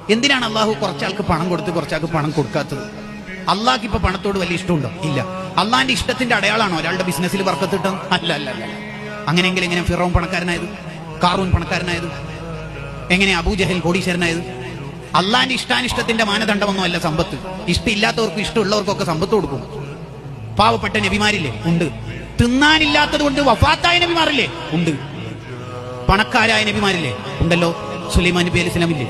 എന്തിനാണ് അള്ളാഹു കുറച്ചാൾക്ക് പണം കൊടുത്ത് കുറച്ചാൾക്ക് പണം കൊടുക്കാത്തത്? അള്ളാഹ്ക്ക് ഇപ്പൊ പണത്തോട് വലിയ ഇഷ്ടമുണ്ടോ? ഇല്ല. അള്ളാഹിന്റെ ഇഷ്ടത്തിന്റെ അടയാളാണോ ഒരാളുടെ ബിസിനസ്സിൽ ബർക്കത്ത് കിട്ടുന്നത്? അല്ല അല്ല അല്ല. അങ്ങനെയെങ്കിൽ എങ്ങനെ ഫിറൗൻ പണക്കാരനായത്, കാറൂൻ പണക്കാരനായത്, എങ്ങനെ അബൂജഹൽ കോടീശ്വരനായത്? അള്ളാഹിന്റെ ഇഷ്ടാനിഷ്ടത്തിന്റെ മാനദണ്ഡമൊന്നും അല്ല സമ്പത്ത്. ഇഷ്ടമില്ലാത്തവർക്കും ഇഷ്ടമുള്ളവർക്കൊക്കെ സമ്പത്ത് കൊടുക്കും. പാവപ്പെട്ട നബിമാരില്ലേ? ഉണ്ട്. തിന്നാനില്ലാത്തത് കൊണ്ട് വഫാത്തായ നബിമാരില്ലേ? ഉണ്ട്. പണക്കാരായ നബിമാരില്ലേ? ഉണ്ടല്ലോ. സുലൈമാൻ നബി അലൈഹി സ്വലാമില്ലേ?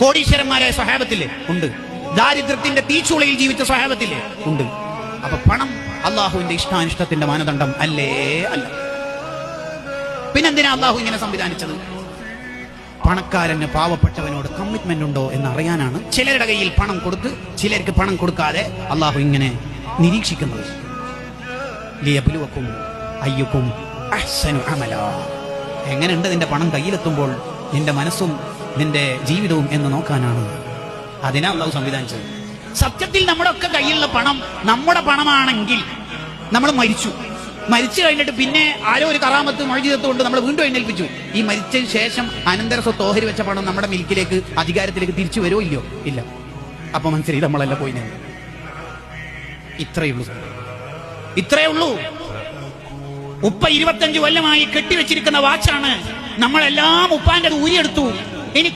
കോടീശ്വരന്മാരായ സ്വഹാബത്തില്ലേ? ഉണ്ട്. ദാരിദ്ര്യത്തിന്റെ തീച്ചുളയിൽ ജീവിച്ച സ്വഹാബത്തില്ലേ? ഉണ്ട്. അപ്പൊ പണം അള്ളാഹുവിന്റെ ഇഷ്ടാനിഷ്ടത്തിന്റെ മാനദണ്ഡം അല്ലേ? അല്ല. പിന്നെന്തിനാ അള്ളാഹു ഇങ്ങനെ സംവിധാനിച്ചത്? പണക്കാരന് പാവപ്പെട്ടവനോട് കമ്മിറ്റ്മെന്റ് ഉണ്ടോ എന്ന് അറിയാനാണ് ചിലരുടെ കയ്യിൽ പണം കൊടുത്ത് ചിലർക്ക് പണം കൊടുക്കാതെ അള്ളാഹു ഇങ്ങനെ നിരീക്ഷിക്കുന്നത്. ലിയബ്ലുവക്കും അയ്യുക്കും അഹ്സനു അമലാ. എങ്ങനെയുണ്ട് നിന്റെ പണം കയ്യിലെത്തുമ്പോൾ നിന്റെ മനസ്സും നിന്റെ ജീവിതവും എന്ന് നോക്കാനാണ്. അതിനാ അള്ളാഹു സംവിധാനിച്ചത്. സത്യത്തിൽ നമ്മുടെ ഒക്കെ കയ്യിലുള്ള പണം നമ്മുടെ പണമാണെങ്കിൽ നമ്മൾ മരിച്ചു കഴിഞ്ഞിട്ട് പിന്നെ ആരോ ഒരു കറാമത്ത് മൊഴിജിതത്ത് കൊണ്ട് നമ്മൾ വീണ്ടും എഴുന്നേൽപ്പിച്ചു. ഈ മരിച്ചതിന് ശേഷം അനന്തര സ്വത്ത് ഓഹരി വെച്ച പണം നമ്മുടെ മിൽക്കിലേക്ക് അധികാരത്തിലേക്ക് തിരിച്ചു വരുമോ ഇല്ലയോ? ഇല്ല. അപ്പൊ മനസ്സിലായി നമ്മളെല്ലാം പോയി. ഇത്രയേ ഉള്ളൂ. ഉപ്പ 25 കൊല്ലമായി കെട്ടിവെച്ചിരിക്കുന്ന വാച്ചാണ്. നമ്മളെല്ലാം ഉപ്പാന്റെ ഊരിയെടുത്തു.